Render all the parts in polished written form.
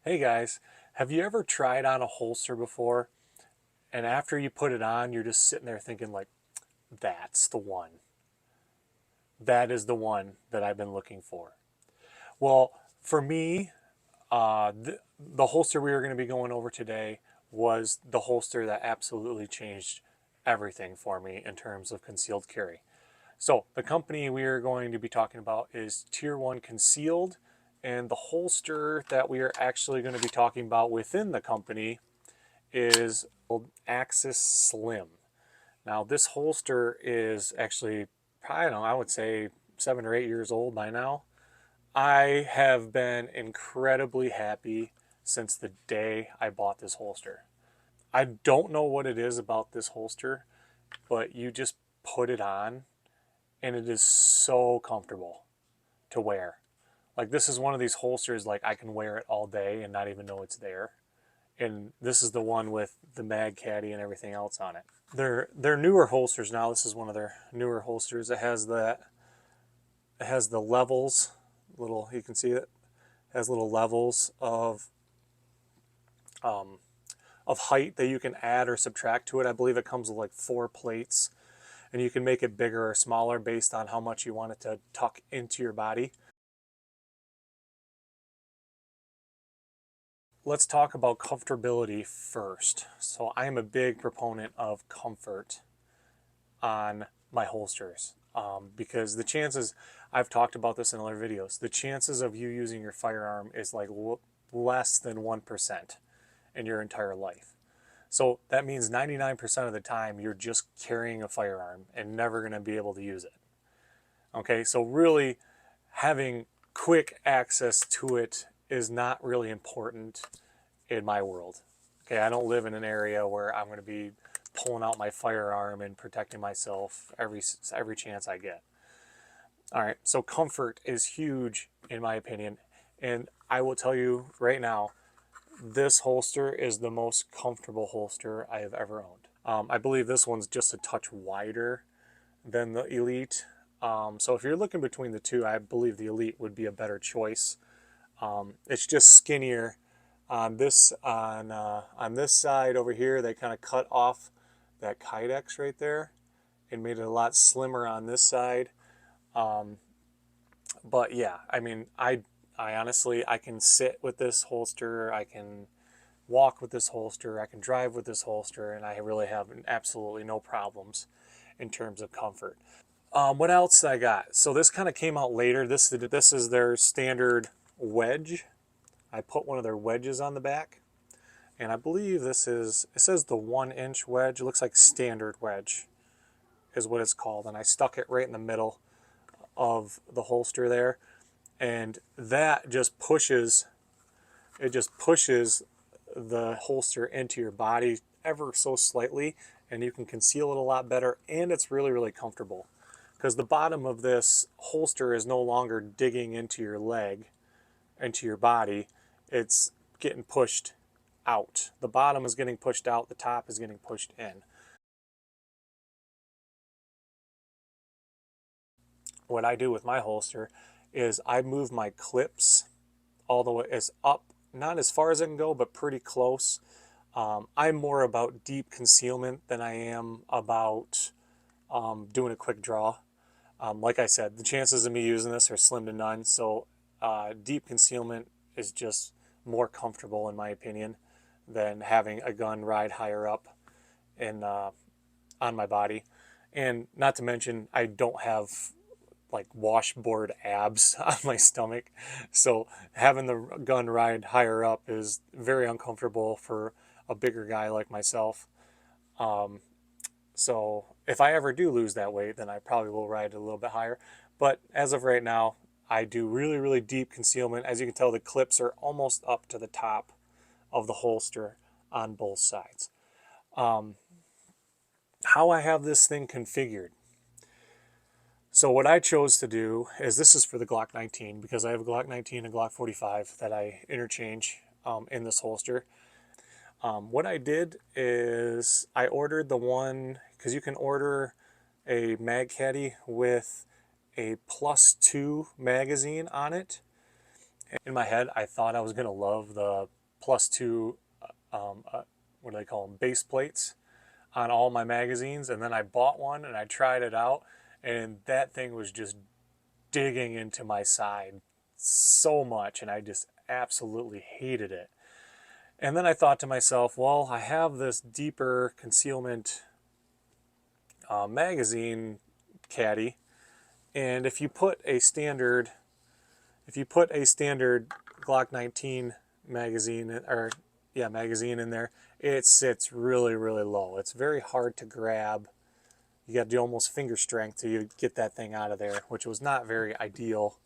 Hey guys, have you ever tried on a holster before? And after you put it on, you're just sitting there thinking like, that's the one. That is the one that I've been looking for. Well, for me, the holster we were going to be going over today was the holster that absolutely changed everything for me in terms of concealed carry. So the company we are going to be talking about is Tier 1 Concealed, and the holster that we are actually going to be talking about within the company is Axis Slim. Now this holster is actually, I don't know, I would say 7 or 8 years old by now. I have been incredibly happy since the day I bought this holster. I don't know what it is about this holster, but you just put it on and it is so comfortable to wear. Like this is one of these holsters like I can wear it all day and not even know it's there. And this is the one with the mag caddy and everything else on it. They're newer holsters now. This is one of their newer holsters. It has the levels, little you can see it has little levels um, of height that you can add or subtract to it. I believe it comes with like 4 plates, and you can make it bigger or smaller based on how much you want it to tuck into your body. Let's talk about comfortability first. So I am a big proponent of comfort on my holsters because the chances, I've talked about this in other videos, the chances of you using your firearm is like less than 1% in your entire life. So that means 99% of the time you're just carrying a firearm and never going to be able to use it. Okay, so really having quick access to it is not really important in my world. Okay, I don't live in an area where I'm going to be pulling out my firearm and protecting myself every chance I get. All right, so comfort is huge in my opinion, and I will tell you right now, this holster is the most comfortable holster I have ever owned. I believe this one's just a touch wider than the Elite. So if you're looking between the two, I believe the Elite would be a better choice. It's just skinnier. On this side over here, they kind of cut off that Kydex right there and made it a lot slimmer on this side. But yeah, I mean, I honestly, I can sit with this holster, I can walk with this holster, I can drive with this holster, and I really have absolutely no problems in terms of comfort. What else I got? So this kind of came out later. This is their standard wedge. I put one of their wedges on the back, and I believe it says the 1 inch wedge. It looks like standard wedge is what it's called, and I stuck it right in the middle of the holster there, and that just pushes the holster into your body ever so slightly, and you can conceal it a lot better, and it's really, really comfortable because the bottom of this holster is no longer digging into your leg, into your body. It's getting pushed out. The bottom is getting pushed out, the top is getting pushed in. What I do with my holster is I move my clips all the way as up, not as far as I can go, but pretty close. I'm more about deep concealment than I am about doing a quick draw. Like I said, the chances of me using this are slim to none, so deep concealment is just more comfortable in my opinion than having a gun ride higher up in on my body. And not to mention, I don't have like washboard abs on my stomach, so having the gun ride higher up is very uncomfortable for a bigger guy like myself. Um, so if I ever do lose that weight, then I probably will ride it a little bit higher. But as of right now, I do really, really deep concealment. As you can tell, the clips are almost up to the top of the holster on both sides. How I have this thing configured. So what I chose to do is, this is for the Glock 19 because I have a Glock 19 and Glock 45 that I interchange in this holster. What I did is I ordered the one, because you can order a mag caddy with a +2 magazine on it, In my head, I thought I was going to love the +2, what do they call them, base plates on all my magazines. And then I bought one and I tried it out, and that thing was just digging into my side so much, and I just absolutely hated it. And then I thought to myself, well, I have this deeper concealment magazine caddy, and if you put a standard Glock 19 magazine, or yeah, magazine in there, it sits really, really low. It's very hard to grab. You got to do almost finger strength to get that thing out of there, which was not very ideal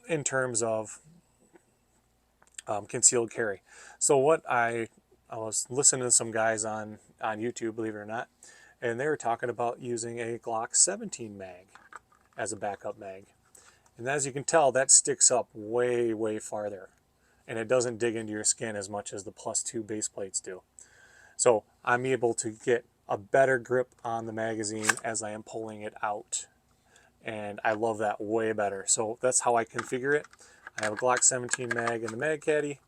in terms of concealed carry. So I was listening to some guys on YouTube, believe it or not, and they were talking about using a Glock 17 mag as a backup mag. And as you can tell, that sticks up way, way farther, and it doesn't dig into your skin as much as the +2 base plates do. So I'm able to get a better grip on the magazine as I am pulling it out, and I love that way better. So that's how I configure it. I have a Glock 17 mag in the mag caddy,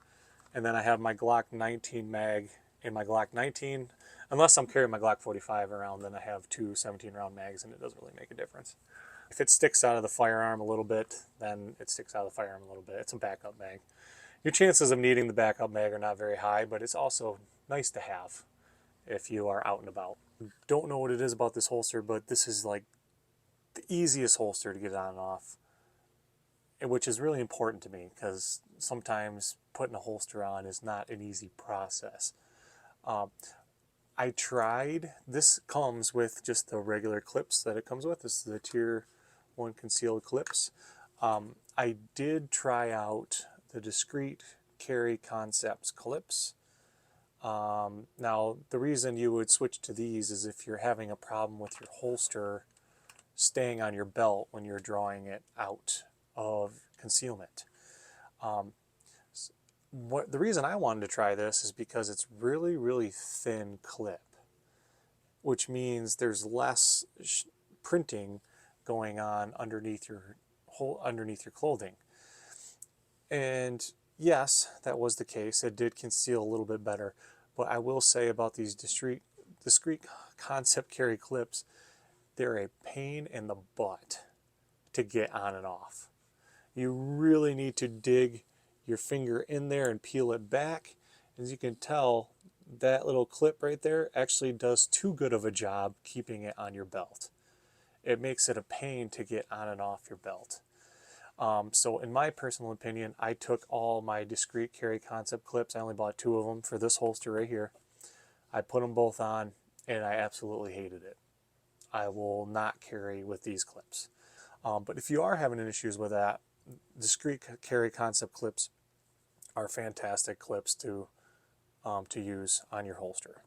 and then I have my Glock 19 mag in my Glock 19. Unless I'm carrying my Glock 45 around, then I have two 17 round mags, and it doesn't really make a difference. If it sticks out of the firearm a little bit, then it sticks out of the firearm a little bit. It's a backup mag. Your chances of needing the backup mag are not very high, but it's also nice to have if you are out and about. Don't know what it is about this holster, but this is like the easiest holster to get on and off, which is really important to me because sometimes putting a holster on is not an easy process. I tried, this comes with just the regular clips that it comes with. This is the Tier 1 concealed clips. I did try out the Discreet Carry Concepts clips. Now, the reason you would switch to these is if you're having a problem with your holster staying on your belt when you're drawing it out of concealment. The reason I wanted to try this is because it's really, really thin clip, which means there's less printing going on underneath your clothing. And yes, that was the case. It did conceal a little bit better. But I will say about these discreet concept carry clips, they're a pain in the butt to get on and off. You really need to dig your finger in there and peel it back. As you can tell, that little clip right there actually does too good of a job keeping it on your belt. It makes it a pain to get on and off your belt. So in my personal opinion, I took all my Discreet Carry Concept clips. I only bought 2 of them for this holster right here. I put them both on, and I absolutely hated it. I will not carry with these clips. But if you are having issues with that, Discreet Carry Concept clips are fantastic clips to use on your holster.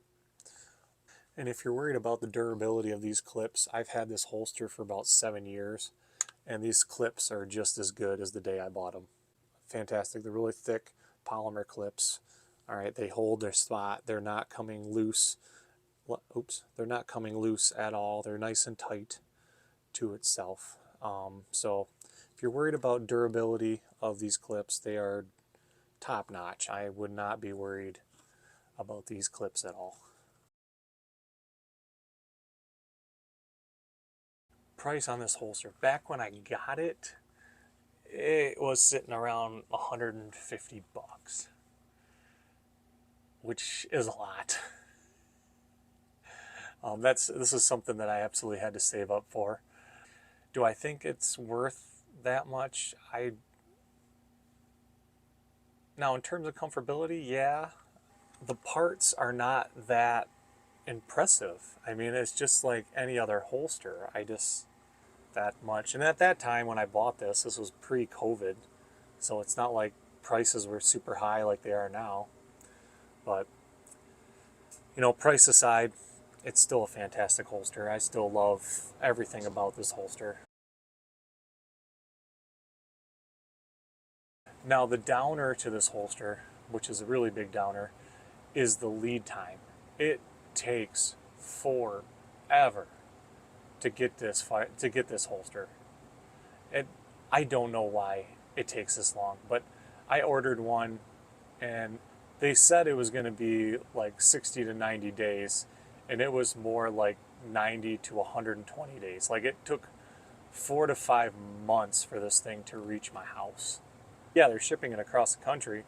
And if you're worried about the durability of these clips, I've had this holster for about 7 years, and these clips are just as good as the day I bought them. Fantastic. They're really thick polymer clips. All right, they hold their spot. They're not coming loose. Oops, they're not coming loose at all. They're nice and tight to itself. So if you're worried about durability of these clips, they are top notch. I would not be worried about these clips at all. Price on this holster. Back when I got it, it was sitting around 150 bucks, which is a lot. This is something that I absolutely had to save up for. Do I think it's worth that much? Now, in terms of comfortability, yeah, the parts are not that impressive. I mean, it's just like any other holster. That much. And at that time when I bought this was pre-COVID, so it's not like prices were super high like they are now. But, price aside, it's still a fantastic holster. I still love everything about this holster. Now, the downer to this holster, which is a really big downer, is the lead time. It takes forever to get this holster. I don't know why. it takes this long. But I ordered one, and they said it was going to be like 60 to 90 days, and it was more like 90 to 120 days. Like it took 4 to 5 months for this thing to reach my house. Yeah, they're shipping it across the country,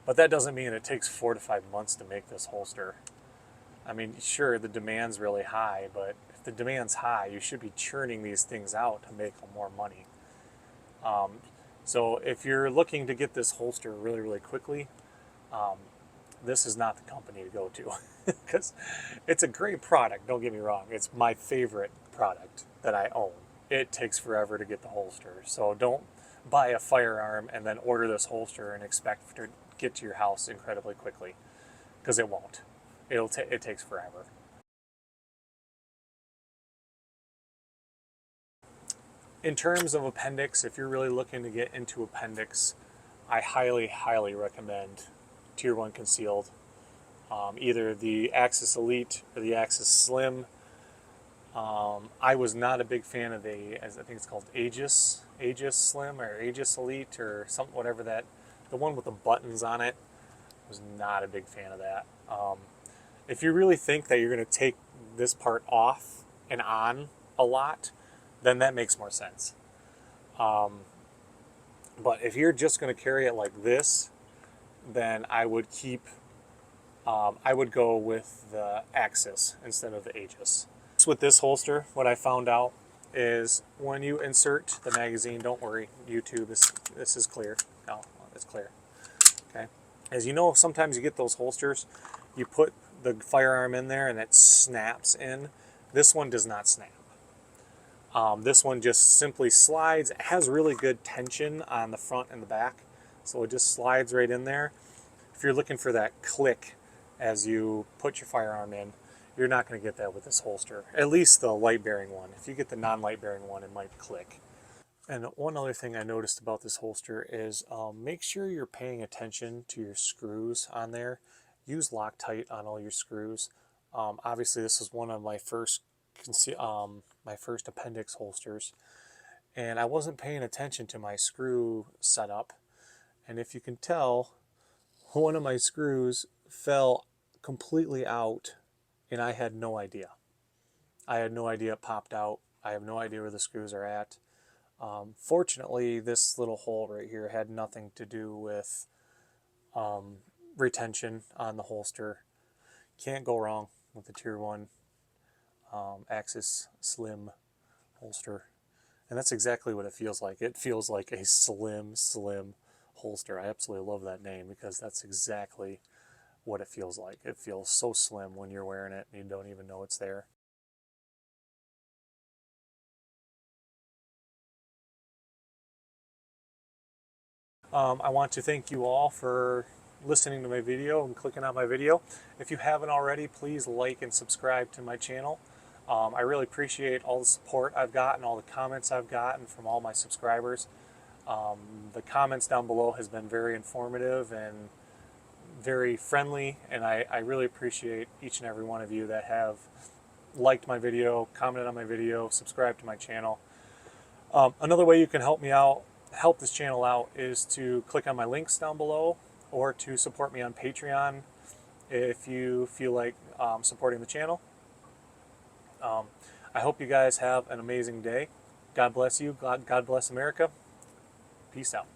but that doesn't mean it takes 4 to 5 months to make this holster. I mean, sure, the demand's really high, but if the demand's high, you should be churning these things out to make more money. Um, so if you're looking to get this holster really, really quickly, um, this is not the company to go to because it's a great product. Don't get me wrong. It's my favorite product that I own. It takes forever to get the holster. So don't buy a firearm and then order this holster and expect to get to your house incredibly quickly, because it won't. It takes forever. In terms of appendix, if you're really looking to get into appendix, I highly, highly recommend Tier 1 Concealed. Either the Axis Elite or the Axis Slim. I was not a big fan of as I think it's called Aegis Slim or Aegis Elite or something, whatever that, the one with the buttons on it. Was not a big fan of that. If you really think that you're going to take this part off and on a lot, then that makes more sense. But if you're just going to carry it like this, then I would I would go with the Axis instead of the Aegis. With this holster, what I found out is when you insert the magazine, don't worry, YouTube, this is clear. No, it's clear. Okay. As you know, sometimes you get those holsters, you put the firearm in there and it snaps in. This one does not snap. This one just simply slides. It has really good tension on the front and the back, so it just slides right in there. If you're looking for that click as you put your firearm in, you're not going to get that with this holster. At least the light-bearing one. If you get the non-light-bearing one, it might click. And one other thing I noticed about this holster is make sure you're paying attention to your screws on there. Use Loctite on all your screws. Obviously, this is one of my first appendix holsters, and I wasn't paying attention to my screw setup. And if you can tell, one of my screws fell completely out, and I had no idea. I had no idea it popped out. I have no idea where the screws are at. Fortunately, this little hole right here had nothing to do with retention on the holster. Can't go wrong with the Tier 1 Axis Slim holster. And that's exactly what it feels like. It feels like a slim holster. I absolutely love that name because that's exactly what it feels like. It feels so slim when you're wearing it and you don't even know it's there. I want to thank you all for listening to my video and clicking on my video. If you haven't already, please like and subscribe to my channel. I really appreciate all the support I've gotten, all the comments I've gotten from all my subscribers. The comments down below has been very informative and very friendly, and I really appreciate each and every one of you that have liked my video, commented on my video, subscribed to my channel. Another way you can help me out, help this channel out, is to click on my links down below, or to support me on Patreon if you feel like supporting the channel. I hope you guys have an amazing day. God bless you. God bless America. Peace out.